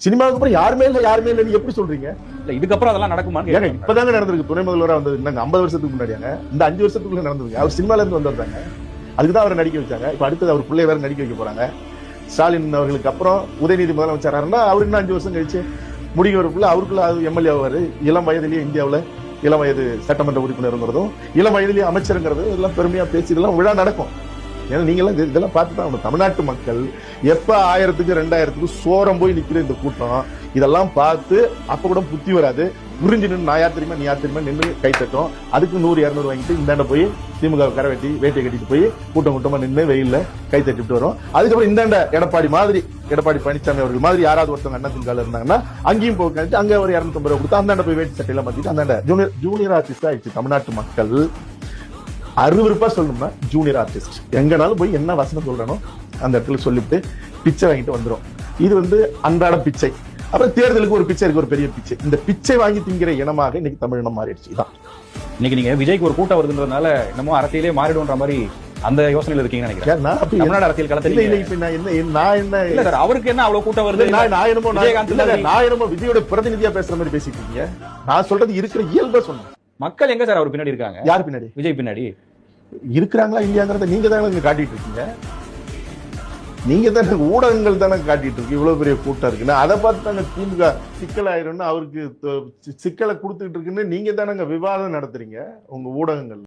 சினிமாவுக்கு அப்புறம் யாருமே இல்ல நீங்க எப்படி சொல்றீங்க? இல்ல இதுக்கப்புறம் அதெல்லாம் நடக்குமா? இப்பதாங்க நடந்திருக்கு. துணை முதல்வரா வந்தது 50 வருஷத்துக்கு முன்னாடியாங்க. இந்த 5 வருஷத்துக்குள்ள நடந்திருக்கு. அவர் சினிமால இருந்து வந்தாங்க, அதுக்குதான் அவரை நடிக்க வச்சாங்க. இப்ப அடுத்தது அவர் பிள்ளை வேற நடிக்க வைக்க போறாங்க. ஸ்டாலின் அவர்களுக்கு அப்புறம் உதயநிதி முதலமைச்சராருன்னா அவரு இன்னும் 5 வருஷம் கழிச்சு முடிக்கிறதுக்குள்ள அவருக்குள்ள எம்எல்ஏ ஆவாரு. இளம் வயதிலேயே இந்தியாவில் இளம் வயது சட்டமன்ற உறுப்பினருங்கிறதும் இளம் வயதிலேயே அமைச்சருங்கிறது இதெல்லாம் பெருமையா பேசி இதெல்லாம் விழா நடக்கும். ஏன்னா நீங்க எல்லாம் இதெல்லாம் பார்த்துதான் தமிழ்நாட்டு மக்கள் எப்ப 1000க்கு 2000க்கு சோரம் போய் நிக்கிற இந்த கூட்டம் இதெல்லாம் பார்த்து அப்ப கூட புத்தி வராது. புரிஞ்சு நின்று நான் யார் தெரியுமா நீ யார் தெரியுமா நின்று கை தட்டும். அதுக்கு 100-200 வாங்கிட்டு இந்தாண்ட போய் திமுக கரை வெட்டி வேட்டியை கட்டிட்டு போய் கூட்டம் கூட்டமா நின்று வெயில்ல கை தட்டிட்டு வரும். அதுக்கப்புறம் இந்தாண்ட எடப்பாடி பழனிசாமி அவர்கள் மாதிரி யாராவது ஒருத்தவங்க அண்ணா திமுக இருந்தாங்கன்னா அங்கேயும் போய் கழிச்சு அங்க ஒரு 250 ரூபாய் கொடுத்து அந்தாண்ட போய் வேட்டி சட்டையெல்லாம் மாத்திட்டு அந்தாண்ட ஜூனியர் ஆர்டிஸ்ட் ஆயிடுச்சு தமிழ்நாட்டு மக்கள். அறுவருப்பா சொல்லணும்னா ஜூனியர் ஆர்டிஸ்ட் எங்கனாலும் போய் என்ன வசனம் சொல்றனோ அந்த இடத்துல சொல்லிட்டு பிச்சை வாங்கிட்டு வந்துடும். இது அன்றாட பிச்சை. அப்புறம் தேர்தலுக்கு ஒரு பிச்சை இருக்கு, ஒரு பெரிய பிச்சை. இந்த பிச்சை வாங்கி திங்கிற இனமாக இன்னைக்கு தமிழ் இனம் மாறிடுச்சு. இதான் இன்னைக்கு நீங்க விஜய்க்கு ஒரு கூட்டம் வருதுன்றதுனால என்னமோ அரசியலே மாறிடும்ன்ற மாதிரி அந்த யோசனையில இருக்கீங்கன்னு நினைக்கிறேன். தமிழ்நாடு அரசியல் களத்தில் அவருக்கு என்ன அவ்வளவு கூட்டம் வருது? நான் என்னமோ விஜயோட பிரதிநிதியா பேசுற மாதிரி பேசிட்டு இருக்கீங்க. நான் சொல்றது இருக்கிற இயல்பா சொன்னேன். மக்கள் எங்க சார் அவர் பின்னாடி இருக்காங்க? யார் பின்னாடி? விஜய் பின்னாடி இருக்கிறாங்களா இல்லையாங்கிறத நீங்க தானே காட்டிட்டு இருக்கீங்க. நீங்க தானே ஊடகங்கள் தானே காட்டிட்டு இருக்கு இவ்வளவு பெரிய கூட்டம் இருக்குன்னு. அதை பார்த்து தாங்க திமுக சிக்கலாயிரும்னு அவருக்கு சிக்கலை கொடுத்துட்டு இருக்குன்னு நீங்க தானங்க விவாதம் நடத்துறீங்க உங்க ஊடகங்கள்.